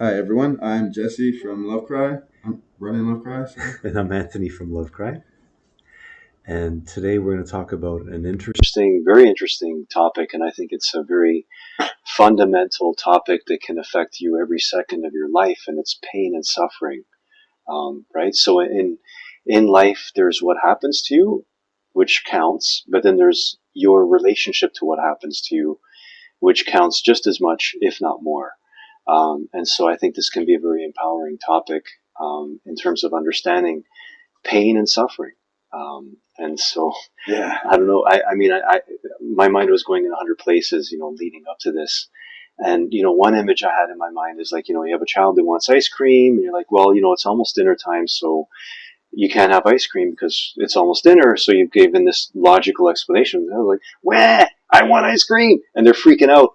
Hi everyone, I'm Jesse from LoveCry. I'm running LoveCry, sorry. And I'm Anthony from LoveCry. And today we're going to talk about an interesting, very interesting topic. And I think it's a very fundamental topic that can affect you every second of your life, and it's pain and suffering. Right? So in life, there's what happens to you, which counts, but then there's your relationship to what happens to you, which counts just as much, if not more. And so I think this can be a very empowering topic in terms of understanding pain and suffering. And so, Yeah. I don't know. My mind was going in 100 places, leading up to this. And, one image I had in my mind is like, you have a child that wants ice cream and you're like, well, it's almost dinner time. So you can't have ice cream because it's almost dinner. So you've given this logical explanation. I was like, wah, I want ice cream. And they're freaking out.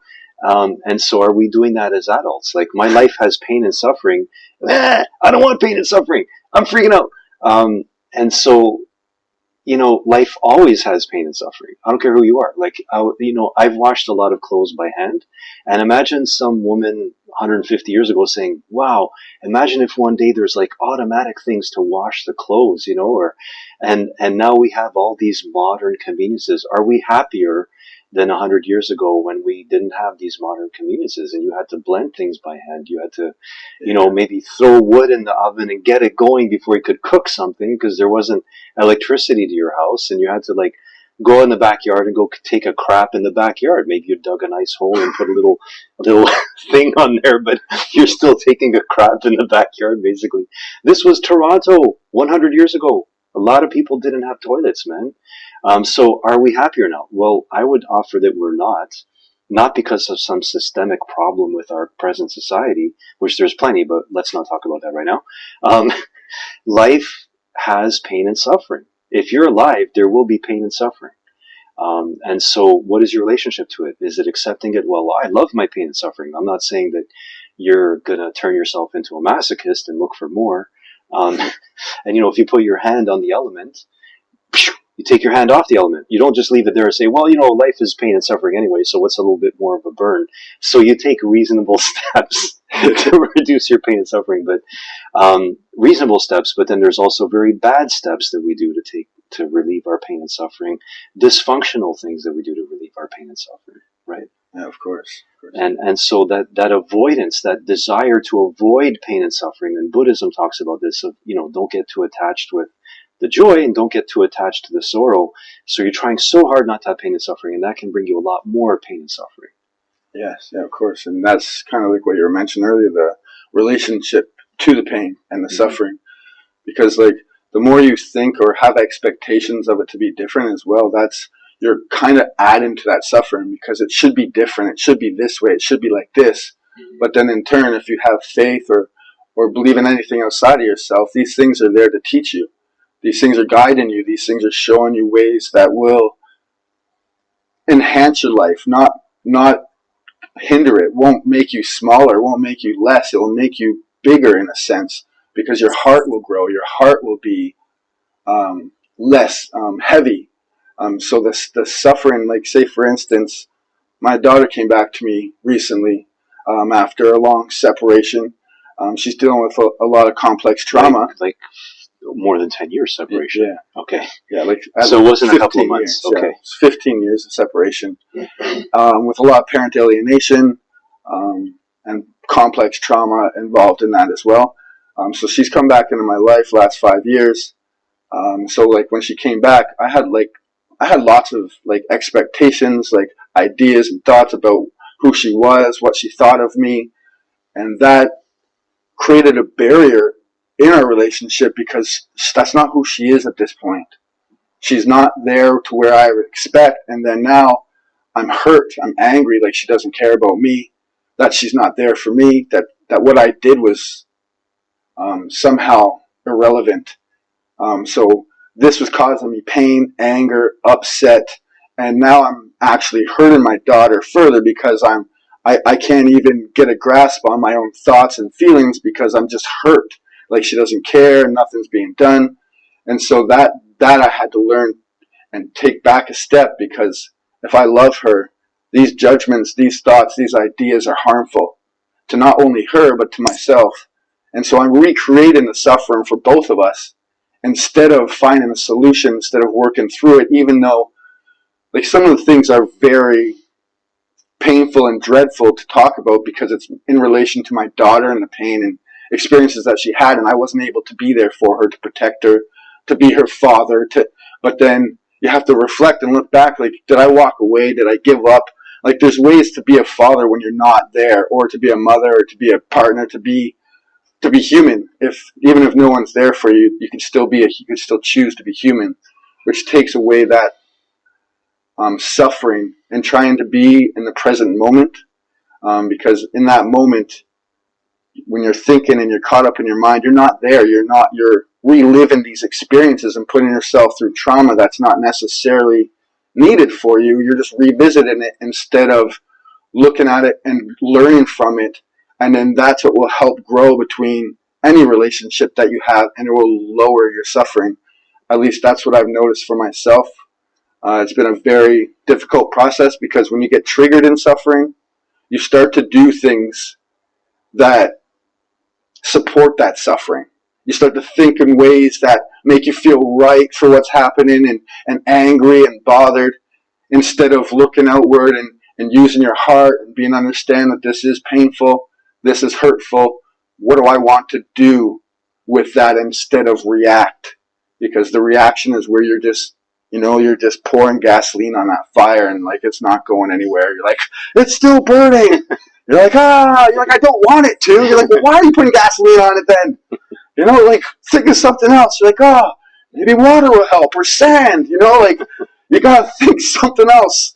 And so are we doing that as adults? Like my life has pain and suffering. I don't want pain and suffering. I'm freaking out. And so, life always has pain and suffering. I don't care who you are. Like, I've washed a lot of clothes by hand, and imagine some woman 150 years ago saying, "Wow, imagine if one day there's like automatic things to wash the clothes, and now we have all these modern conveniences. Are we happier than 100 years ago when we didn't have these modern conveniences and you had to blend things by hand? You had to, maybe throw wood in the oven and get it going before you could cook something because there wasn't electricity to your house, and you had to like go in the backyard and go take a crap in the backyard. Maybe you dug a nice hole and put a little thing on there, but you're still taking a crap in the backyard. Basically, this was Toronto 100 years ago. A lot of people didn't have toilets, man. So are we happier now? Well, I would offer that we're not because of some systemic problem with our present society, which there's plenty, but let's not talk about that right now. Life has pain and suffering. If you're alive, there will be pain and suffering. And so, what is your relationship to it? Is it accepting it? Well, I love my pain and suffering. I'm not saying that you're going to turn yourself into a masochist and look for more. Um, and, if you put your hand on the element, you take your hand off the element. You don't just leave it there and say, well, life is pain and suffering anyway, so what's a little bit more of a burn? So you take reasonable steps to reduce your pain and suffering, but reasonable steps, but then there's also very bad steps that we do to take to relieve our pain and suffering, dysfunctional things that we do to relieve our pain and suffering, right? Yeah, of course. And so that avoidance, that desire to avoid pain and suffering, and Buddhism talks about this of, don't get too attached with the joy and don't get too attached to the sorrow. So you're trying so hard not to have pain and suffering, and that can bring you a lot more pain and suffering. Yes, yeah, of course. And that's kind of like what you were mentioning earlier, the relationship to the pain and the suffering. Because like the more you think or have expectations of it to be different as well, you're kind of adding to that suffering because it should be different. It should be this way. It should be like this. But then in turn, if you have faith or believe in anything outside of yourself, these things are there to teach you. These things are guiding you. These things are showing you ways that will enhance your life, not hinder it. Won't make you smaller. Won't make you less. It will make you bigger in a sense because your heart will grow. Your heart will be less heavy. So the suffering, like say for instance, my daughter came back to me recently after a long separation. She's dealing with a lot of complex trauma. Like more than 10 years separation. Yeah. Okay. Yeah, like so it wasn't a couple of months. Years, okay. Yeah, it's 15 years of separation with a lot of parent alienation and complex trauma involved in that as well. So she's come back into my life last 5 years. So like when she came back, I had lots of like expectations, like ideas and thoughts about who she was, what she thought of me, and that created a barrier in our relationship because that's not who she is at this point. She's not there to where I would expect, and then now I'm hurt, I'm angry, like she doesn't care about me, that she's not there for me, that what I did was somehow irrelevant. So this was causing me pain, anger, upset, and now I'm actually hurting my daughter further because I can't even get a grasp on my own thoughts and feelings because I'm just hurt. Like she doesn't care, nothing's being done. And so that I had to learn and take back a step because if I love her, these judgments, these thoughts, these ideas are harmful. to not only her, but to myself. And so I'm recreating the suffering for both of us instead of finding a solution, instead of working through it, even though like some of the things are very painful and dreadful to talk about because it's in relation to my daughter and the pain and experiences that she had, and I wasn't able to be there for her, to protect her, to be her father, but then you have to reflect and look back, like, did I walk away? Did I give up? Like, there's ways to be a father when you're not there, or to be a mother, or to be a partner, to be human. Even if no one's there for you, you can still choose to be human, which takes away that suffering and trying to be in the present moment, because in that moment, when you're thinking and you're caught up in your mind, you're not there. You're reliving these experiences and putting yourself through trauma that's not necessarily needed for you. You're just revisiting it instead of looking at it and learning from it. And then that's what will help grow between any relationship that you have, and it will lower your suffering. At least that's what I've noticed for myself. It's been a very difficult process because when you get triggered in suffering, you start to do things that support that suffering. You start to think in ways that make you feel right for what's happening, and angry and bothered, instead of looking outward and using your heart and being understand that this is painful, this is hurtful. What do I want to do with that instead of react? Because the reaction is where you're just pouring gasoline on that fire, and like it's not going anywhere. You're like, it's still burning. You're like, I don't want it to. You're like, well, why are you putting gasoline on it then? Like, think of something else. You're like, maybe water will help, or sand. Like, you gotta think something else.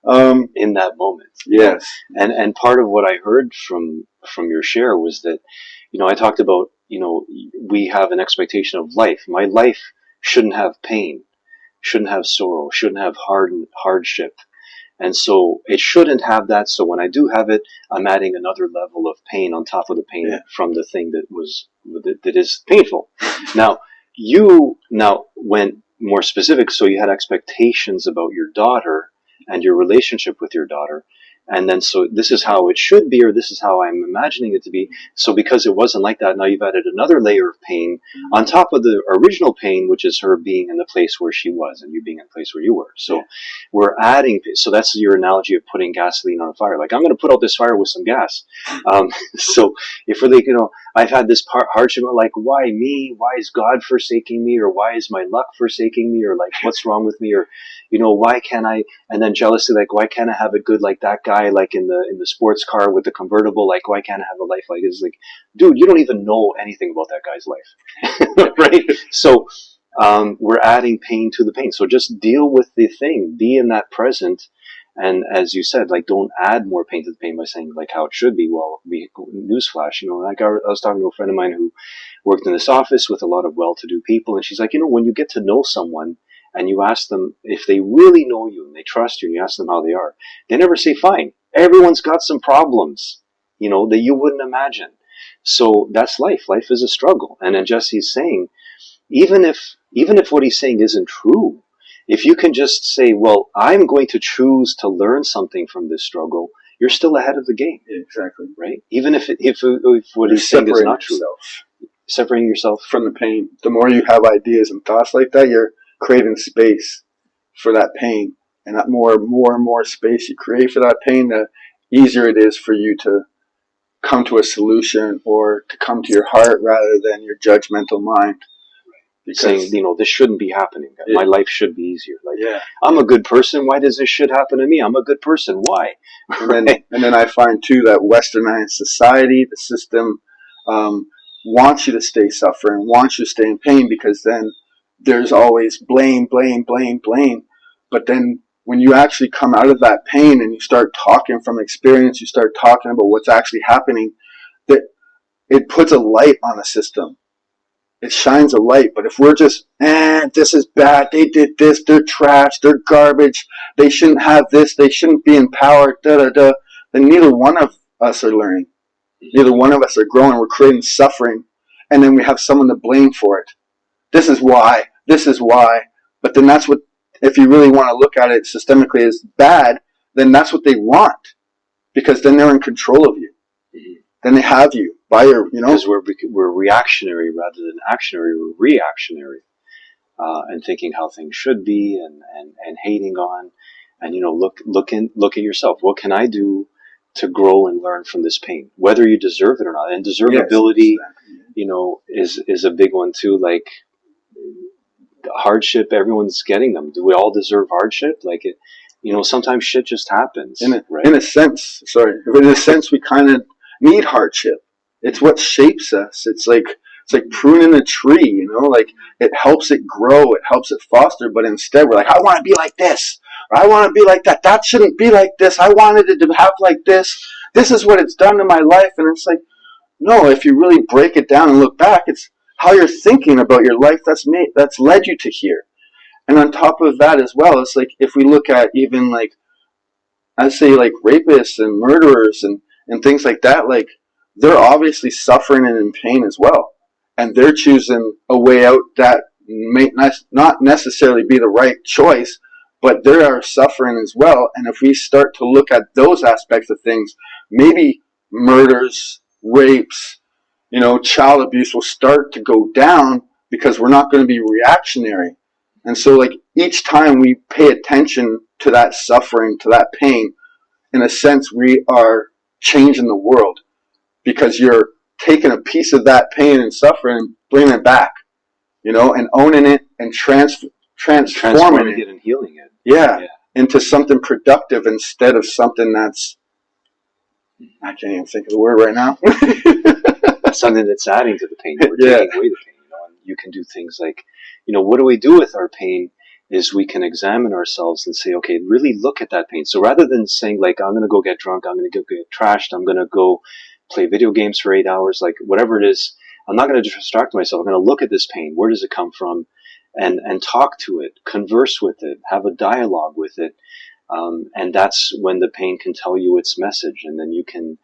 In that moment. Yes. And part of what I heard from your share was that, I talked about, we have an expectation of life. My life shouldn't have pain, shouldn't have sorrow, shouldn't have hardship. And so it shouldn't have that. So when I do have it, I'm adding another level of pain on top of the pain from the thing that is painful. Now, you went more specific. So you had expectations about your daughter and your relationship with your daughter. And then, so this is how it should be, or this is how I'm imagining it to be. So because it wasn't like that, now you've added another layer of pain on top of the original pain, which is her being in the place where she was and you being in the place where you were. So we're adding, so that's your analogy of putting gasoline on a fire. Like, I'm going to put out this fire with some gas. So if we're like, I've had this hardship, like, why me? Why is God forsaking me? Or why is my luck forsaking me? Or like, what's wrong with me? Or, why can't I? And then jealousy, like, why can't I have it good like that guy, like in the sports car with the convertible? Like, why can't I have a life like this? Like, dude, you don't even know anything about that guy's life, right? So we're adding pain to the pain. So just deal with the thing, be in that present. And as you said, like, don't add more pain to the pain by saying like how it should be. Well, newsflash, like I was talking to a friend of mine who worked in this office with a lot of well-to-do people, and she's like, when you get to know someone and you ask them if they really know you and they trust you, and you ask them how they are, they never say fine. Everyone's got some problems, that you wouldn't imagine. So that's life. Life is a struggle. And then Jesse's saying, even if what he's saying isn't true, if you can just say, well, I'm going to choose to learn something from this struggle, you're still ahead of the game. Exactly. Right? Even if what he's saying is not true. Separating yourself from the pain. The more you have ideas and thoughts like that, you're creating space for that pain. And that more and more space you create for that pain, the easier it is for you to come to a solution or to come to your heart rather than your judgmental mind. Because, saying, this shouldn't be happening. Yeah. My life should be easier. Like, I'm a good person. Why does this shit happen to me? I'm a good person. Why? And then I find too that westernized society, the system, wants you to stay suffering, wants you to stay in pain, because then there's always blame. But then when you actually come out of that pain and you start talking from experience, you start talking about what's actually happening, that it puts a light on a system. It shines a light. But if we're just, this is bad, they did this, they're trash, they're garbage, they shouldn't have this, they shouldn't be empowered, then neither one of us are learning. Neither one of us are growing. We're creating suffering, and then we have someone to blame for it. This is why. But then that's what, if you really want to look at it systemically as bad, then that's what they want, because then they're in control of you. then they have you by your, because we're reactionary rather than actionary. We're reactionary, and thinking how things should be, and hating on, and look at yourself. What can I do to grow and learn from this pain, whether you deserve it or not? And deservability, is a big one too. Like hardship, everyone's getting them. Do we all deserve hardship? Like it, sometimes shit just happens. In a sense, we kind of need hardship. It's what shapes us. It's like pruning a tree, like it helps it grow, it helps it foster, but instead we're like, I want to be like this, or I want to be like that. That shouldn't be like this. I wanted it to have like this. This is what it's done to my life. And it's like, no, if you really break it down and look back, it's how you're thinking about your life that's led you to here. And on top of that as well, it's like if we look at even like, I say like rapists and murderers and things like that, like they're obviously suffering and in pain as well. And they're choosing a way out that may not necessarily be the right choice, but they are suffering as well. And if we start to look at those aspects of things, maybe murders, rapes, child abuse will start to go down because we're not going to be reactionary. And so like each time we pay attention to that suffering, to that pain, in a sense we are changing the world, because you're taking a piece of that pain and suffering and bringing it back, and owning it and transforming it and healing it. Yeah, into something productive instead of something that's, I can't even think of the word right now. Something that's adding to the pain. We're taking away the pain. And you can do things like, what do we do with our pain? Is we can examine ourselves and say, okay, really look at that pain. So rather than saying like, I'm going to go get drunk, I'm going to go get trashed, I'm going to go play video games for 8 hours, like whatever it is, I'm not going to distract myself. I'm going to look at this pain. Where does it come from? And talk to it, converse with it, have a dialogue with it. And that's when the pain can tell you its message. And then you can,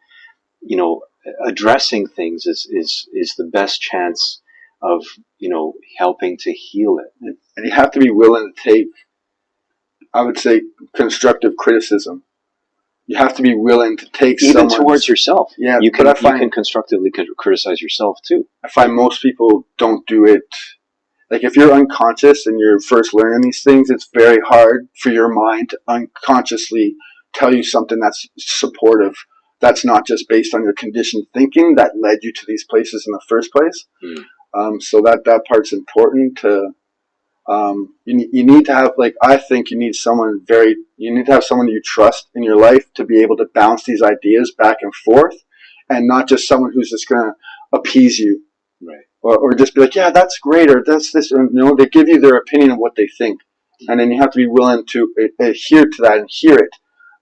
addressing things is the best chance of, helping to heal it. And you have to be willing to take, I would say, constructive criticism. You have to be willing to take even towards yourself. Yeah, you can constructively criticize yourself too. I find most people don't do it. Like if you're unconscious and you're first learning these things, it's very hard for your mind to unconsciously tell you something that's supportive, that's not just based on your conditioned thinking that led you to these places in the first place. So that part's important to. You need to have, like, I think you need to have someone you trust in your life to be able to bounce these ideas back and forth, and not just someone who's just going to appease you. Right. Or just be like, yeah, that's great, or that's this. Or, they give you their opinion of what they think. And then you have to be willing to adhere to that and hear it.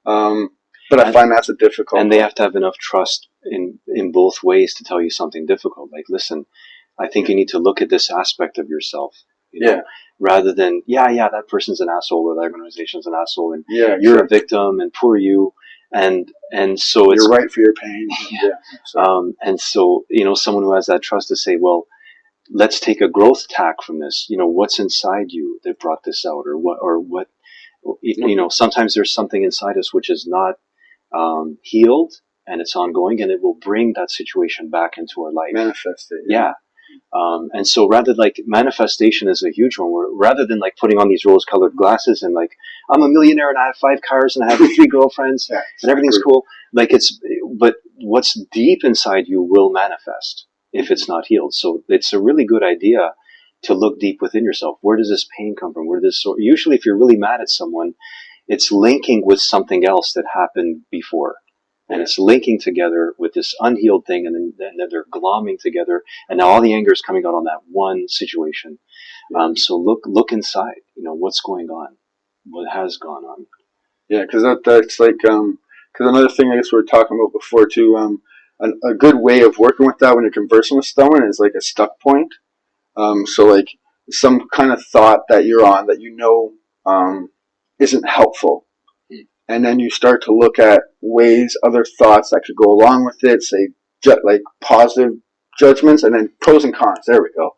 But I find that's a difficult And they have to have enough trust in both ways to tell you something difficult. Like, listen, I think you need to look at this aspect of yourself. Rather than, that person's an asshole, or that organization's an asshole, and you're a victim, and poor you. And so it's, you're right for your pain. And so, someone who has that trust to say, well, let's take a growth tack from this. What's inside you that brought this out, or what, sometimes there's something inside us which is not healed, and it's ongoing, and it will bring that situation back into our life. Manifest it. Yeah. And so manifestation is a huge one, where rather than like putting on these rose-colored glasses and like, I'm a millionaire and I have 5 cars and I have 3 girlfriends and everything's cool. Like but what's deep inside you will manifest if it's not healed. So it's a really good idea to look deep within yourself. Where does this pain come from? Usually if you're really mad at someone, it's linking with something else that happened before. And it's linking together with this unhealed thing, and then they're glomming together, and now all the anger is coming out on that one situation. So look inside. What's going on, what has gone on. Yeah, because that's like because another thing I guess we were talking about before too. A good way of working with that when you're conversing with someone is like a stuck point. So like some kind of thought that you're on that isn't helpful. And then you start to look at other thoughts that could go along with it, say, like positive judgments, and then pros and cons. There we go.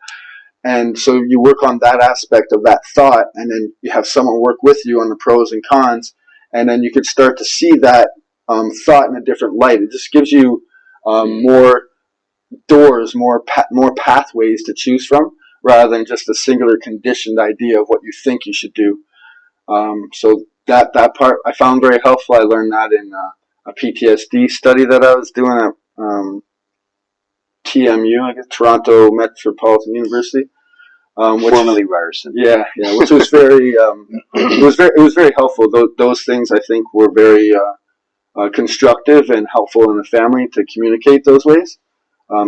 And so you work on that aspect of that thought, and then you have someone work with you on the pros and cons, and then you could start to see that thought in a different light. It just gives you more doors, more pathways to choose from, rather than just a singular conditioned idea of what you think you should do. So that part I found very helpful. I learned that in a PTSD study that I was doing at TMU, I guess, Toronto Metropolitan University. Formerly Ryerson. Yeah, which was very, it was very helpful. Those things I think were very constructive and helpful in the family to communicate those ways.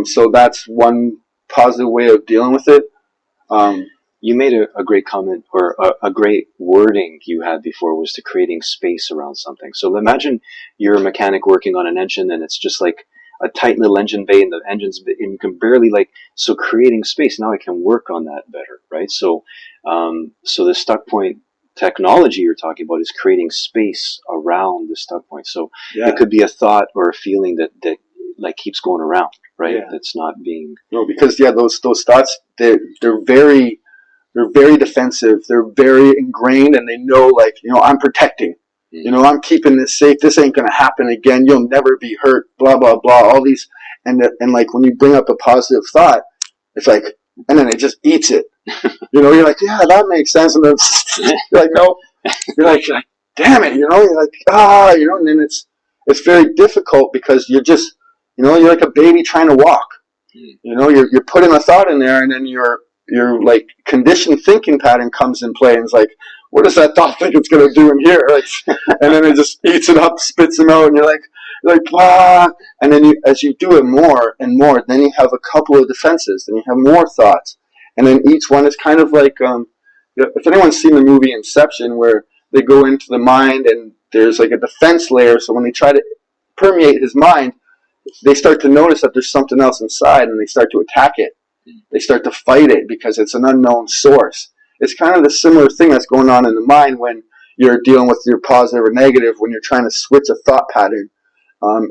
So that's one positive way of dealing with it. You made a great comment, or a great wording you had before, was to creating space around something. So imagine you're a mechanic working on an engine, and it's just like a tight little engine bay, and the engine's, and you can barely so creating space. Now I can work on that better, right? So, so the stuck point technology you're talking about is creating space around the stuck point. So it could be a thought or a feeling that like keeps going around, right? Yeah. That's not being because those thoughts they're very defensive. They're very ingrained, and they know, I'm protecting. I'm keeping this safe. This ain't going to happen again. You'll never be hurt, blah, blah, blah, all these. And like when you bring up a positive thought, it's like, and then it just eats it. You're like, yeah, that makes sense. And then you're like, no. You're like, damn it, you're like, and then it's very difficult because you're just, you're like a baby trying to walk. You're putting a thought in there, and then your like conditioned thinking pattern comes in play, and it's like, what does that thought think it's going to do in here? And then it just eats it up, spits them out, and you're like, blah. And then as you do it more and more, then you have a couple of defenses, then you have more thoughts. And then each one is kind of like, if anyone's seen the movie Inception, where they go into the mind and there's like a defense layer, so when they try to permeate his mind, they start to notice that there's something else inside, and they start to attack it. They start to fight it because it's an unknown source. It's kind of the similar thing that's going on in the mind when you're dealing with your positive or negative, when you're trying to switch a thought pattern.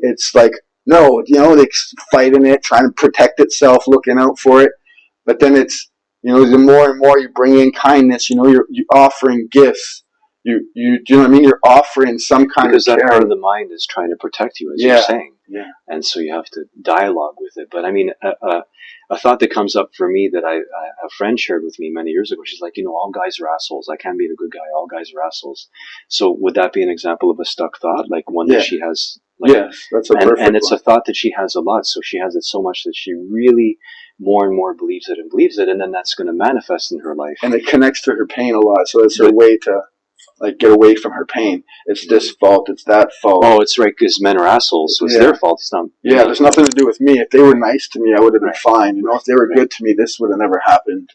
It's like, no, they fighting it, trying to protect itself, looking out for it. But then it's, the more and more you bring in kindness, you're offering gifts. Do you know what I mean? You're offering some kind because of that part of the mind is trying to protect you, as you're saying. Yeah. And so you have to dialogue with it. But I mean, a thought that comes up for me that a friend shared with me many years ago, she's like, all guys are assholes. I can't be a good guy. All guys are assholes. So would that be an example of a stuck thought? Like one that she has? Yes, that's a perfect and it's one. a thought that she has a lot. So she has it so much that she really more and more believes it. And then that's going to manifest in her life. And it connects to her pain a lot. So it's her way to get away from her pain. It's this fault, it's that fault. Oh, it's right, because men are assholes, so it's their fault. It's not. Yeah, there's nothing to do with me. If they were nice to me, I would have been fine. If they were good to me, this would have never happened.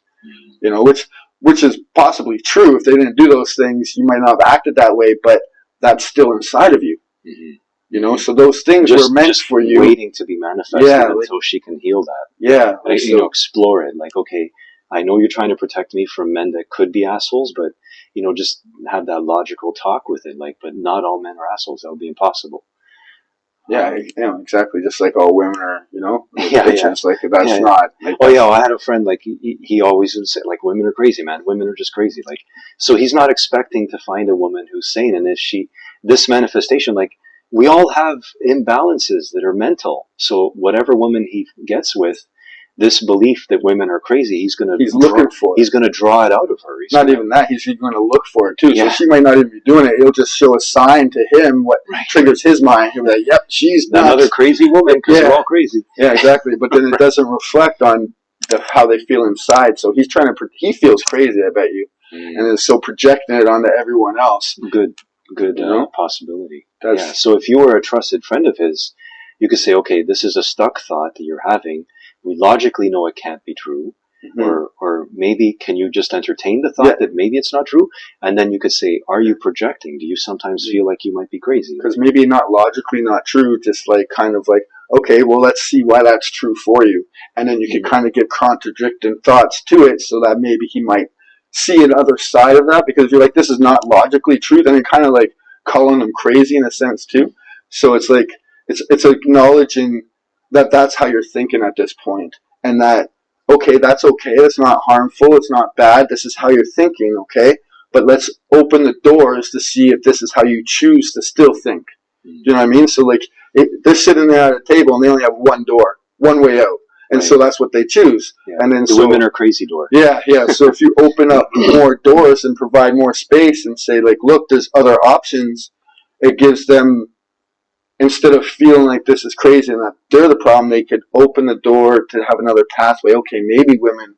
Which is possibly true. If they didn't do those things, you might not have acted that way, but that's still inside of you. So those things were meant for you. Waiting to be manifested until she can heal that. Yeah. Explore it. Like, okay, I know you're trying to protect me from men that could be assholes, but just have that logical talk with it. But not all men are assholes. That would be impossible. Yeah, exactly. Just like all women are, bitches. That's not. I had a friend, he always would say, women are crazy, man. Women are just crazy. So he's not expecting to find a woman who's sane. And this manifestation, we all have imbalances that are mental. So whatever woman he gets with, this belief that women are crazy, he's looking for it. He's going to draw it out of her. Even that. He's going to look for it too. Yeah. So she might not even be doing it. It'll just show a sign to him what triggers his mind. He'll be like, "Yep, she's nuts. Another crazy woman because we're all crazy." Yeah, exactly. But then it doesn't reflect on how they feel inside. So he's trying to. He feels crazy, I bet you, and is so projecting it onto everyone else. Good possibility. So if you were a trusted friend of his, you could say, "Okay, this is a stuck thought that you're having. We logically know it can't be true, or maybe can you just entertain the thought that maybe it's not true?" And then you could say, "Are you projecting? Do you sometimes feel like you might be crazy?" Because maybe not logically not true, just okay, well, let's see why that's true for you, and then you can kind of give contradicting thoughts to it, so that maybe he might see another side of that. Because if you're like, this is not logically true, then you're kind of calling them crazy in a sense too. So it's it's acknowledging that that's how you're thinking at this point, and that, okay, that's okay, it's not harmful, it's not bad, this is how you're thinking, okay, but let's open the doors to see if this is how you choose to still think. Do you know what I mean? So they're sitting there at a table and they only have one door, one way out. And so that's what they choose. Yeah. And then the women are crazy door. Yeah. So if you open up more doors and provide more space and say, like, look, there's other options, it gives them, instead of feeling like this is crazy and that they're the problem, they could open the door to have another pathway. Okay, maybe women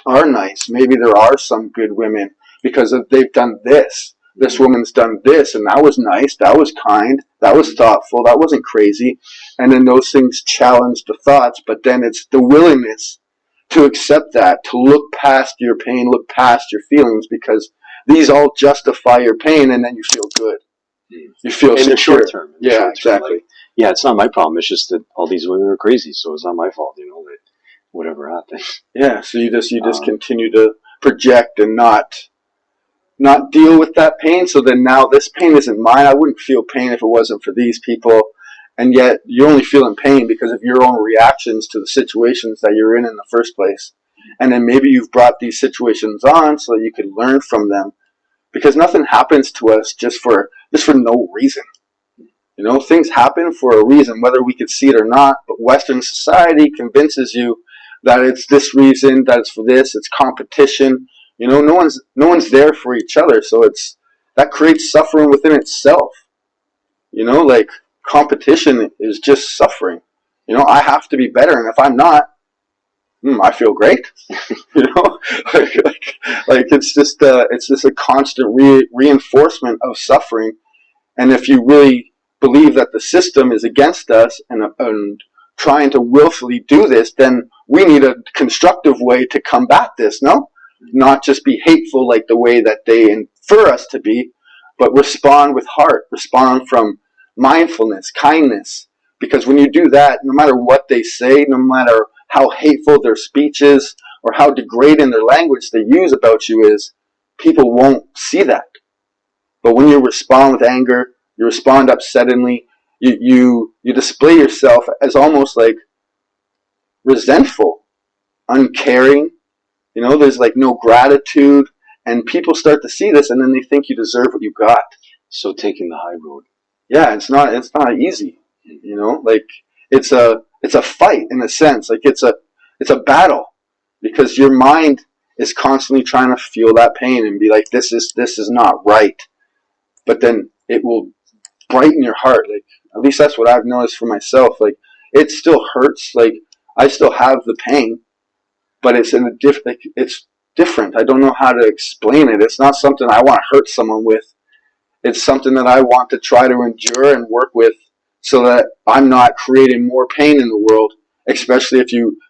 are nice. Maybe there are some good women because they've done this. This woman's done this, and that was nice, that was kind, that was thoughtful, that wasn't crazy. And then those things challenge the thoughts, but then it's the willingness to accept that, to look past your pain, look past your feelings, because these all justify your pain, and then you feel good. You feel in secure. the short term. Exactly. Like, yeah, it's not my problem. It's just that all these women are crazy, so it's not my fault, you know, that whatever happens. Yeah, so you just continue to project and not deal with that pain. So then now this pain isn't mine. I wouldn't feel pain if it wasn't for these people. And yet you're only feeling pain because of your own reactions to the situations that you're in the first place. And then maybe you've brought these situations on so that you can learn from them, because nothing happens to us just for no reason. You know, things happen for a reason, whether we could see it or not. But Western society convinces you that it's this reason, that it's for this, it's competition. You know, no one's there for each other, so that creates suffering within itself. You know, like, competition is just suffering. You know, I have to be better, and if I'm not, I feel great. You know, like it's just a constant reinforcement of suffering. And if you really believe that the system is against us and trying to willfully do this, then we need a constructive way to combat this. No, not just be hateful like the way that they infer us to be, but respond with heart, respond from mindfulness, kindness. Because when you do that, no matter what they say, no matter how hateful their speech is or how degrading their language they use about you is, people won't see that. But when you respond with anger, you respond upsettingly, you display yourself as almost like resentful, uncaring. You know, there's like no gratitude, and people start to see this, and then they think you deserve what you got. So taking the high road. Yeah, it's not easy. You know, like it's a fight in a sense. Like it's a battle, because your mind is constantly trying to feel that pain and be like, this is not right. But then it will brighten your heart. Like, at least that's what I've noticed for myself. Like, it still hurts. Like, I still have the pain, but it's it's different. I don't know how to explain it. It's not something I want to hurt someone with. It's something that I want to try to endure and work with, so that I'm not creating more pain in the world, especially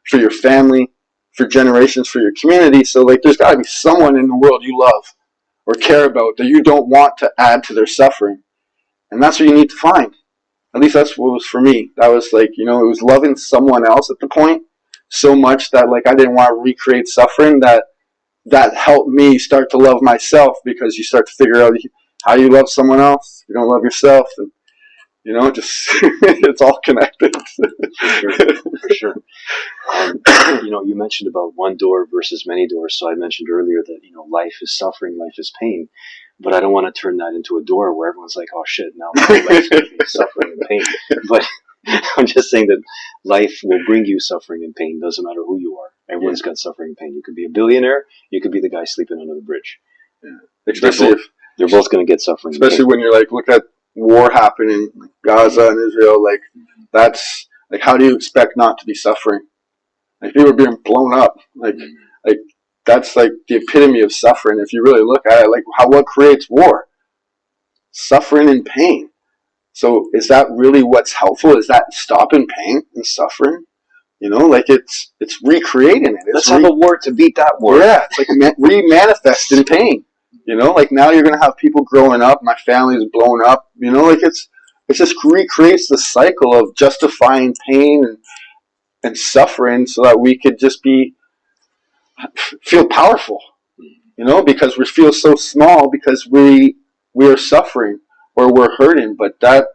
for your family, for generations, for your community. So, like, there's got to be someone in the world you love or care about that you don't want to add to their suffering. And that's what you need to find. At least that's what was for me. That was like, you know, it was loving someone else at the point so much that, like, I didn't want to recreate suffering. That helped me start to love myself, because you start to figure out how you love someone else. You don't love yourself. And, you know, just it's all connected. For sure. You know, you mentioned about one door versus many doors. So I mentioned earlier that, you know, life is suffering, life is pain. But I don't want to turn that into a door where everyone's like, oh shit, now my life's going to be suffering and pain. But I'm just saying that life will bring you suffering and pain. Doesn't matter who you are. Everyone's got suffering and pain. You could be a billionaire. You could be the guy sleeping under the bridge. Yeah. Especially they're both going to get suffering. Especially when you're like, look at war happening, like Gaza and Israel. Like, that's like, how do you expect not to be suffering? Like, people are being blown up. Like that's like the epitome of suffering. If you really look at it, like, what creates war? Suffering and pain. So is that really what's helpful? Is that stopping pain and suffering? You know, like, it's recreating it. Let's have a war to beat that war. Yeah, it's like re-manifesting pain. You know, like, now you're going to have people growing up. My family's blown up. You know, like, it just recreates the cycle of justifying pain and suffering so that we could just feel powerful. You know, because we feel so small because we are suffering or we're hurting. But that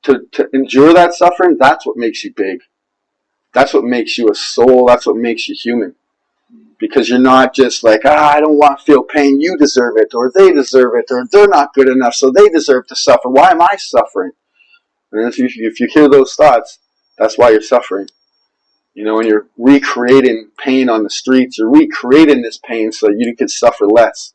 to endure that suffering, that's what makes you big. That's what makes you a soul. That's what makes you human. Because you're not just like, I don't want to feel pain, you deserve it, or they deserve it, or they're not good enough, so they deserve to suffer. Why am I suffering? And if you hear those thoughts, that's why you're suffering. And you're recreating pain on the streets, you're recreating this pain so that you could suffer less.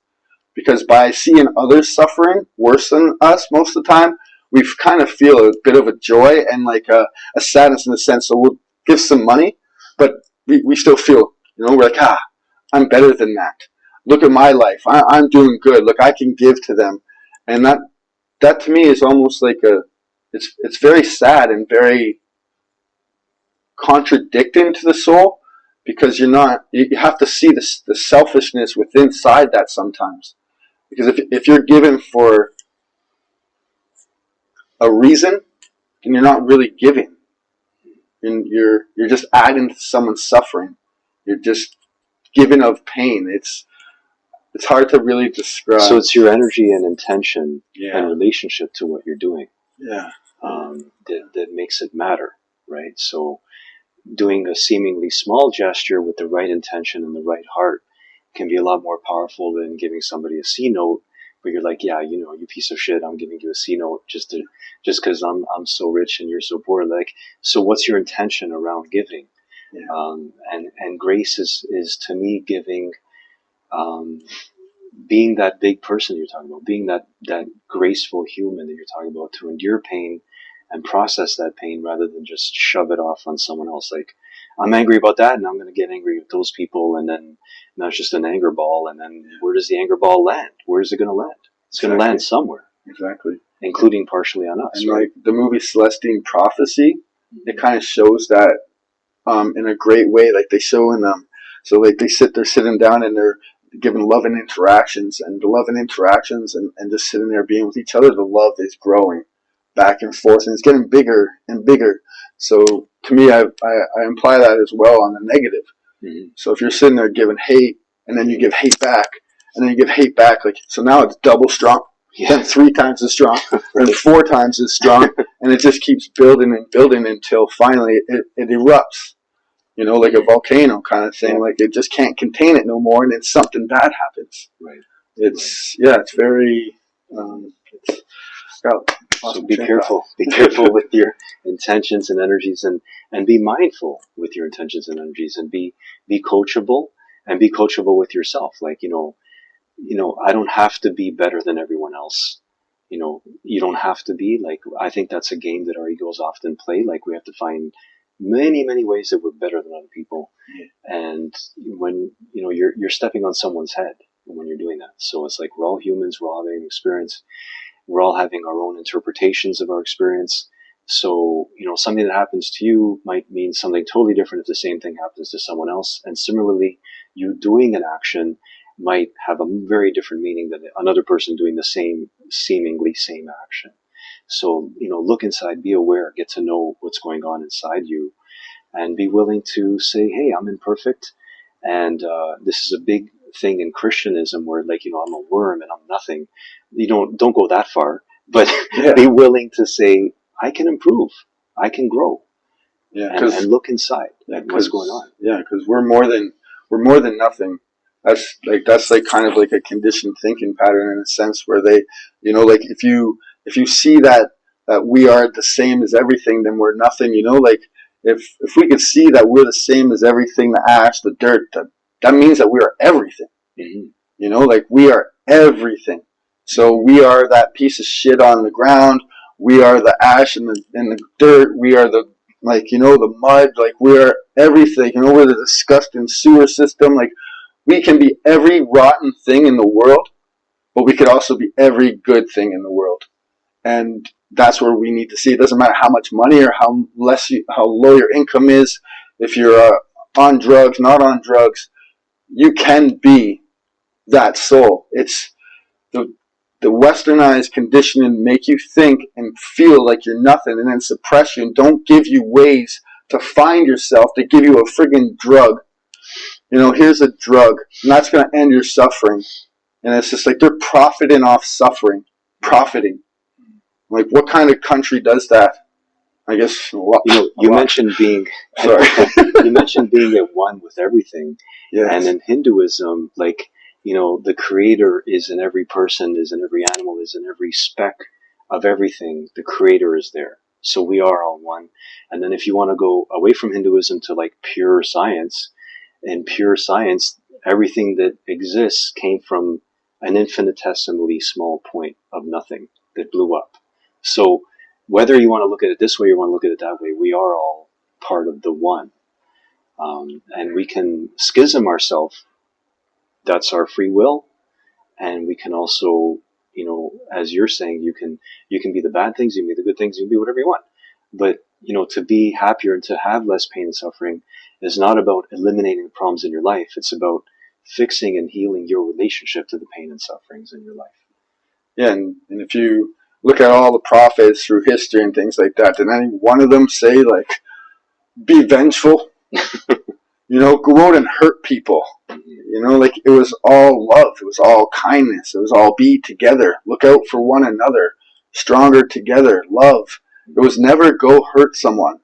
Because by seeing others suffering worse than us most of the time, we kind of feel a bit of a joy and like a sadness in a sense. So we'll give some money, but we still feel, we're like, I'm better than that. Look at my life. I'm doing good. Look, I can give to them. And that to me is almost like it's very sad and very contradicting to the soul, because you have to see the selfishness within inside that sometimes. Because if you're given for a reason, then you're not really giving. And you're just adding to someone's suffering. You're just giving of pain. It's hard to really describe. So it's your energy and intention Yeah. and relationship to what you're doing. Yeah. That makes it matter, right? So doing a seemingly small gesture with the right intention and the right heart can be a lot more powerful than giving somebody a C note, where you're like, yeah, you piece of shit, I'm giving you a C note just because I'm so rich and you're so poor. Like, so what's your intention around giving? Yeah. And grace is to me giving, being that big person you're talking about, being that graceful human that you're talking about, to endure pain and process that pain rather than just shove it off on someone else. Like, I'm angry about that, and I'm going to get angry with those people, and then that's just an anger ball. And then where does the anger ball land? Where is it going to land? It's going to land somewhere. Exactly. Including partially on us. And right? like the movie Celestine Prophecy, it kind of shows that in a great way. Like they show in so like they're sitting down and they're giving loving interactions, and the loving interactions and just sitting there being with each other, the love is growing back and forth, and it's getting bigger and bigger. So to me, I imply that as well on the negative. Mm-hmm. So if you're sitting there giving hate, and then you give hate back, and then you give hate back, like, so now it's double strong, then 3 times as strong, then 4 times as strong, and it just keeps building and building until finally it erupts. Like a volcano kind of thing. Like it just can't contain it no more, and then something bad happens. Right. It's very. So be careful. Be careful with your intentions and energies, and be mindful with your intentions and energies, and be coachable, and be coachable with yourself. Like, I don't have to be better than everyone else. You don't have to be. Like, I think that's a game that our egos often play. Like, we have to find many, many ways that we're better than other people. Yeah. And when, you're stepping on someone's head when you're doing that. So it's like, we're all humans, we're all having an experience. We're all having our own interpretations of our experience. So, something that happens to you might mean something totally different if the same thing happens to someone else. And similarly, you doing an action might have a very different meaning than another person doing the seemingly same action. So, look inside, be aware, get to know what's going on inside you, and be willing to say, hey, I'm imperfect. And this is a big thing in Christianism where, like, I'm a worm and I'm nothing. Don't go that far, but be willing to say, I can improve, I can grow. Yeah, and look inside at what's going on. Yeah, because we're more than nothing. That's kind of like a conditioned thinking pattern in a sense, where they, like if you see that we are the same as everything, then we're nothing. Like if we could see that we're the same as everything, the ash, the dirt, that means that we are everything. Mm-hmm. Like we are everything. So we are that piece of shit on the ground. We are the ash and the dirt. We are the the mud. Like we are everything. We're the disgusting sewer system. Like we can be every rotten thing in the world, but we could also be every good thing in the world. And that's where we need to see. It doesn't matter how much money or how low your income is. If you're on drugs, not on drugs, you can be that soul. It's the westernized conditioning make you think and feel like you're nothing, and then suppress you and don't give you ways to find yourself. They give you a friggin' drug. Here's a drug, and that's going to end your suffering. And it's just like they're profiting off suffering. Profiting. Like, what kind of country does that? I guess a lot. You mentioned being sorry. You mentioned being at one with everything. Yes. And in Hinduism, like, the creator is in every person, is in every animal, is in every speck of everything. The creator is there. So we are all one. And then if you want to go away from Hinduism to like pure science, in pure science, everything that exists came from an infinitesimally small point of nothing that blew up. So whether you want to look at it this way or you want to look at it that way, we are all part of the one. And we can schism ourselves. That's our free will. And we can also, as you're saying, you can be the bad things, you can be the good things, you can be whatever you want. But, to be happier and to have less pain and suffering is not about eliminating the problems in your life. It's about fixing and healing your relationship to the pain and sufferings in your life. Yeah, and if you look at all the prophets through history and things like that, did any one of them say, like, be vengeful? Go out and hurt people. Like, it was all love. It was all kindness. It was all be together. Look out for one another. Stronger together. Love. It was never go hurt someone.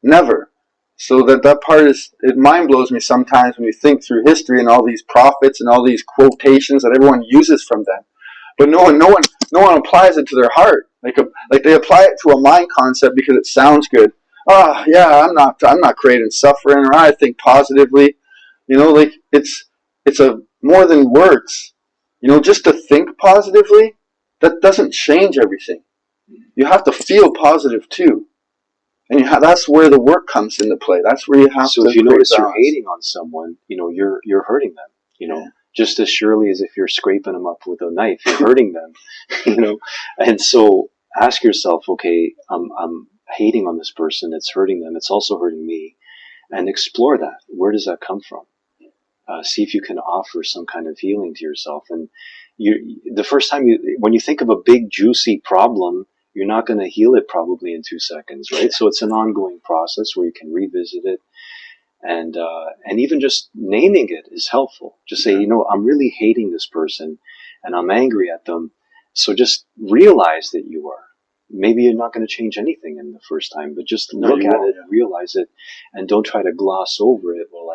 Never. So that part it mind blows me sometimes when you think through history and all these prophets and all these quotations that everyone uses from them. But no one applies it to their heart. Like they apply it to a mind concept because it sounds good. Oh yeah, I'm not creating suffering, or I think positively. Like it's a more than words. Just to think positively, that doesn't change everything. You have to feel positive too, and that's where the work comes into play. That's where you have to. So if you notice you're hating on someone, you're hurting them. Yeah. Just as surely as if you're scraping them up with a knife, you're hurting them. And so ask yourself, okay, I'm hating on this person. It's hurting them. It's also hurting me, and explore that. Where does that come from? See if you can offer some kind of healing to yourself. And the first time when you think of a big juicy problem, you're not going to heal it probably in 2 seconds, right? So it's an ongoing process where you can revisit it. And even just naming it is helpful. Just say, I'm really hating this person and I'm angry at them. So just realize that you are. Maybe you're not going to change anything in the first time, but just look at it, realize it, and don't try to gloss over it. Well,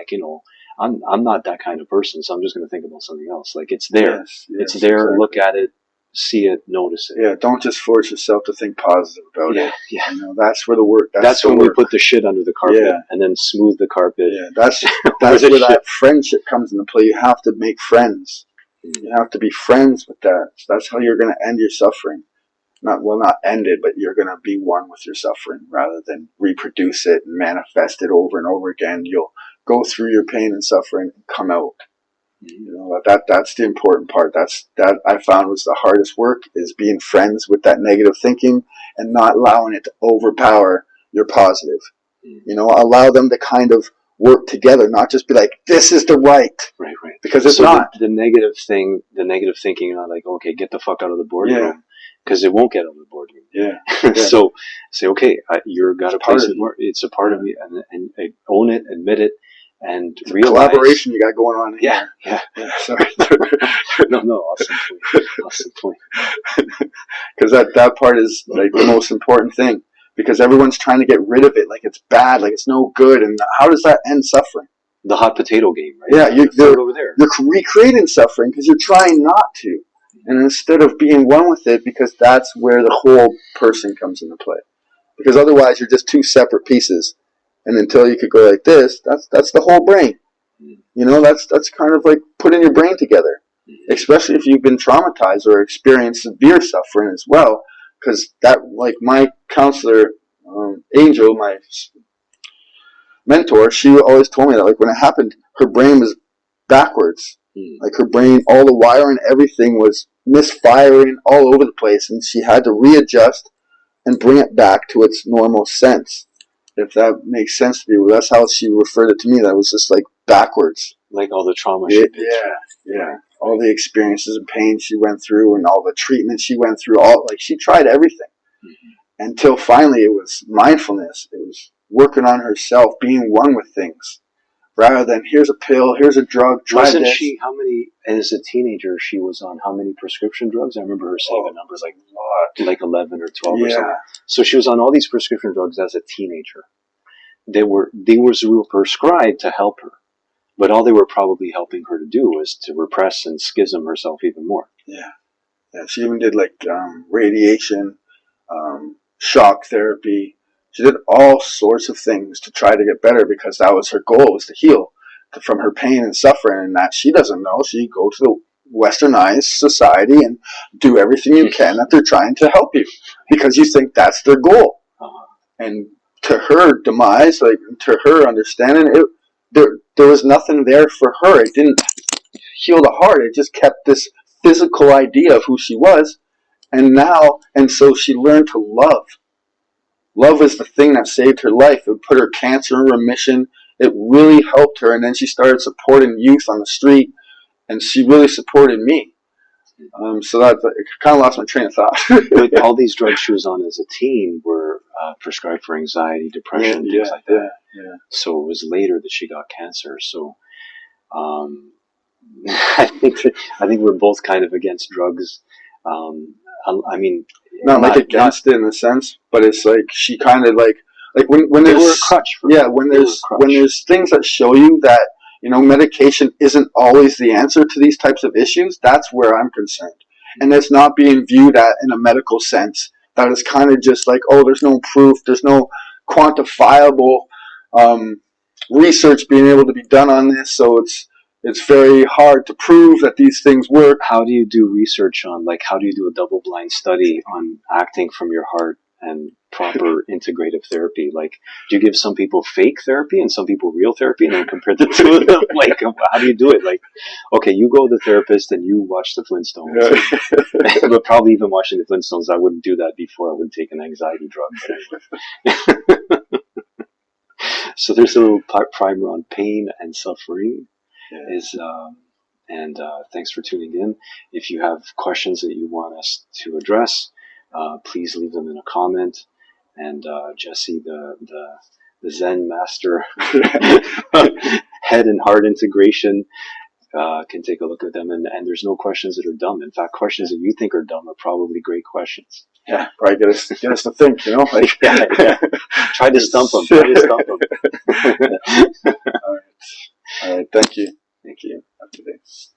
I'm not that kind of person, so I'm just going to think about something else. Like, it's there. Yes, it's there. Exactly. Look at it, see it, notice it. Yeah, don't just force yourself to think positive about it. Yeah. That's where the work. That's when we put the shit under the carpet and then smooth the carpet. Yeah, that's where that friendship comes into play. You have to make friends. You have to be friends with that. That's how you're going to end your suffering. Not end it, but you're going to be one with your suffering rather than reproduce it and manifest it over and over again. You'll go through your pain and suffering and come out. That's the important part. That I found was the hardest work, is being friends with that negative thinking and not allowing it to overpower your positive. Allow them to kind of work together, not just be like, this is the right. Right. Because it's not. The negative thinking, you're not like, okay, get the fuck out of the boardroom. Because it won't get out of the boardroom. Yeah. So say, okay, you're got a place. It's a part of me, and own it, admit it, and it's realize. Collaboration you got going on here. Yeah. Sorry. No. Awesome point. Because that part is like the most important thing. Because everyone's trying to get rid of it, like it's bad, like it's no good, and how does that end suffering? The hot potato game, right? Yeah, you're over there. You're recreating suffering because you're trying not to. And instead of being one with it, because that's where the whole person comes into play. Because otherwise you're just two separate pieces. And until you could go like this, that's the whole brain. That's kind of like putting your brain together. Especially if you've been traumatized or experienced severe suffering as well. Because that, like my counselor, Angel, my mentor, she always told me that, like, when it happened, her brain was backwards. Like, her brain, all the wiring, everything was misfiring all over the place, and she had to readjust and bring it back to its normal sense. If that makes sense to you, that's how she referred it to me. That was just like backwards. Like all the trauma she yeah. All the experiences and pain she went through, and all the treatment she went through. She tried everything until finally it was mindfulness. It was working on herself, being one with things. Rather than, here's a pill, here's a drug, try Wasn't this. she, as a teenager, she was on how many prescription drugs? I remember her saying a number like 11 or 12 or something. So she was on all these prescription drugs as a teenager. They were prescribed to help her. But all they were probably helping her to do was to repress and schism herself even more. Yeah. She even did radiation, shock therapy. She did all sorts of things to try to get better because that was her goal, was to heal from her pain and suffering. And that she doesn't know. So you go to the westernized society and do everything you can that they're trying to help you because you think that's their goal. And to her demise, like to her understanding, there was nothing there for her. It didn't heal the heart. It just kept this physical idea of who she was. And so she learned to love. Love was the thing that saved her life. It put her cancer in remission. It really helped her. And then she started supporting youth on the street, and she really supported me. So that I kind of lost my train of thought. But all these drugs she was on as a teen were prescribed for anxiety, depression, things like that. Yeah. So it was later that she got cancer. So I think we're both kind of against drugs. I mean, not like against it in a sense, but it's like she kind of like when they there's were a crutch for when there's things that show you that medication isn't always the answer to these types of issues. That's where I'm concerned, and it's not being viewed at in a medical sense. That is kind of just like, oh, there's no proof, there's no quantifiable research being able to be done on this, so it's very hard to prove that these things work. How do you do research on, like, how do you do a double-blind study on acting from your heart and proper integrative therapy? Like, do you give some people fake therapy and some people real therapy and then compare the two of them? Like, how do you do it? Like, okay, you go to the therapist and you watch the Flintstones. Yeah. But probably even watching the Flintstones, I wouldn't do that before I would take an anxiety drug. So there's a little primer on pain and suffering. And thanks for tuning in. If you have questions that you want us to address, please leave them in a comment. And Jesse, the Zen master, head and heart integration, can take a look at them. And there's no questions that are dumb. In fact, questions that you think are dumb are probably great questions. Yeah, probably get us to think, like yeah. Try to stump them. All right. Thank you. After this.